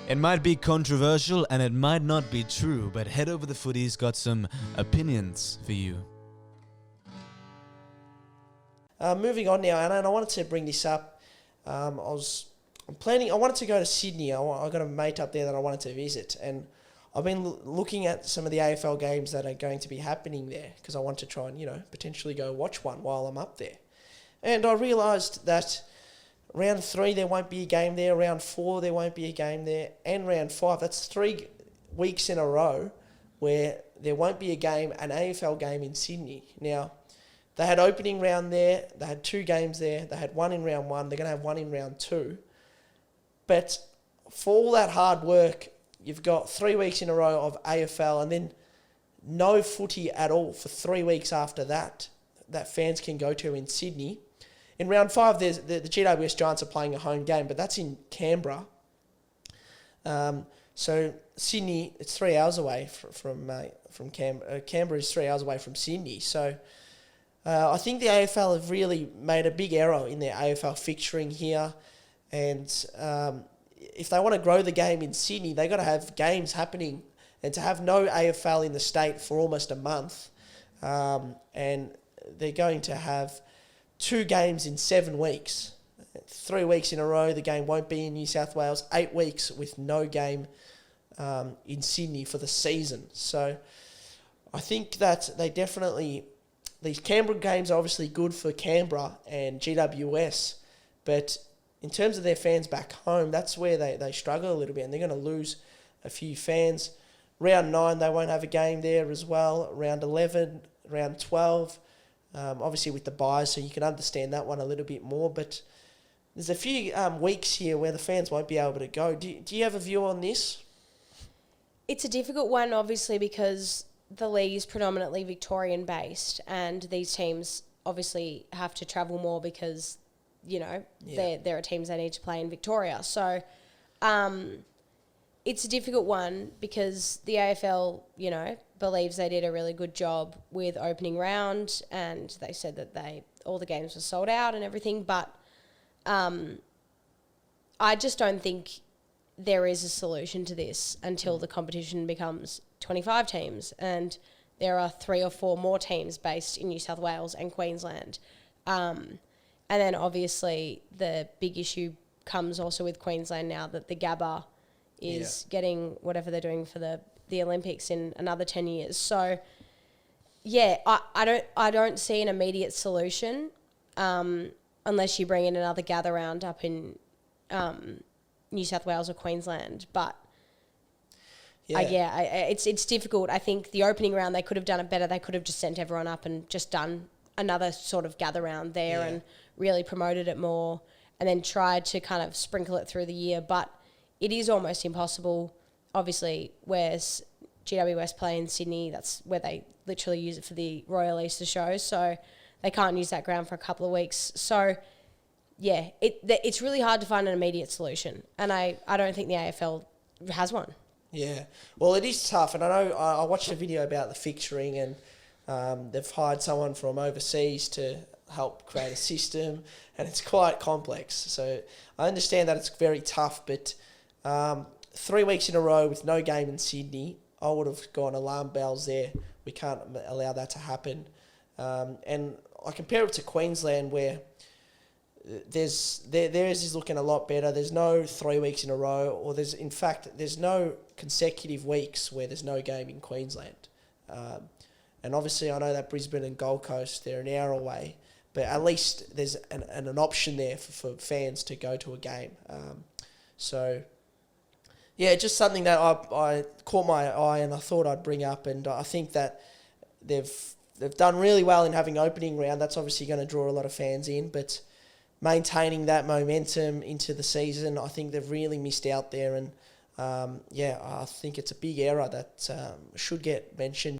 It might be controversial and it might not be true, but Head Over the Footy's got some opinions for you. Moving on now, Anna, and I wanted to bring this up. I wanted to go to Sydney. I got a mate up there that I wanted to visit, and I've been looking at some of the AFL games that are going to be happening there because I want to try and, potentially go watch one while I'm up there. And I realised that round 3 there won't be a game there, round 4 there won't be a game there, and round 5, that's 3 weeks in a row where there won't be a game, an AFL game in Sydney. Now, they had opening round there, they had 2 games there, they had 1 in round 1, they're going to have 1 in round 2. But for all that hard work, you've got 3 weeks in a row of AFL and then no footy at all for 3 weeks after that fans can go to in Sydney. In round 5, there's the GWS Giants are playing a home game, but that's in Canberra. So Sydney, it's 3 hours away from Canberra. Canberra is 3 hours away from Sydney. So I think the AFL have really made a big error in their AFL fixturing here. And if they want to grow the game in Sydney, they've got to have games happening. And to have no AFL in the state for almost a month, and they're going to have 2 games in 7 weeks. 3 weeks in a row, the game won't be in New South Wales. 8 weeks with no game in Sydney for the season. So I think that these Canberra games are obviously good for Canberra and GWS, but in terms of their fans back home, that's where they struggle a little bit, and they're going to lose a few fans. Round 9, they won't have a game there as well. Round 11, round 12, obviously with the buys, so you can understand that one a little bit more. But there's a few weeks here where the fans won't be able to go. Do you have a view on this? It's a difficult one, obviously, because the league is predominantly Victorian-based, and these teams obviously have to travel more because, there are teams they need to play in Victoria. So it's a difficult one because the AFL, believes they did a really good job with opening round, and they said that all the games were sold out and everything, but I just don't think there is a solution to this until the competition becomes 25 teams and there are 3 or 4 more teams based in New South Wales and Queensland. And then obviously the big issue comes also with Queensland now that the Gabba is getting whatever they're doing for the Olympics in another 10 years. So, I don't see an immediate solution unless you bring in another gather round up in New South Wales or Queensland. But, it's difficult. I think the opening round, they could have done it better. They could have just sent everyone up and just done another sort of gather round there and really promoted it more and then tried to kind of sprinkle it through the year. But it is almost impossible. Obviously, whereas GWS play in Sydney, that's where they literally use it for the Royal Easter show, so they can't use that ground for a couple of weeks. So, it's really hard to find an immediate solution, and I don't think the AFL has one. Yeah, well, it is tough, and I know I watched a video about the fixturing, and they've hired someone from overseas to help create a system, and it's quite complex. So I understand that it's very tough, but 3 weeks in a row with no game in Sydney, I would have gone alarm bells there. We can't allow that to happen. And I compare it to Queensland where theirs is looking a lot better. There's no 3 weeks in a row, or there's no consecutive weeks where there's no game in Queensland. And obviously I know that Brisbane and Gold Coast, they're an hour away, but at least there's an option there for fans to go to a game. Just something that I caught my eye and I thought I'd bring up, and I think that they've done really well in having opening round. That's obviously going to draw a lot of fans in, but maintaining that momentum into the season, I think they've really missed out there, and I think it's a big error that should get mentioned.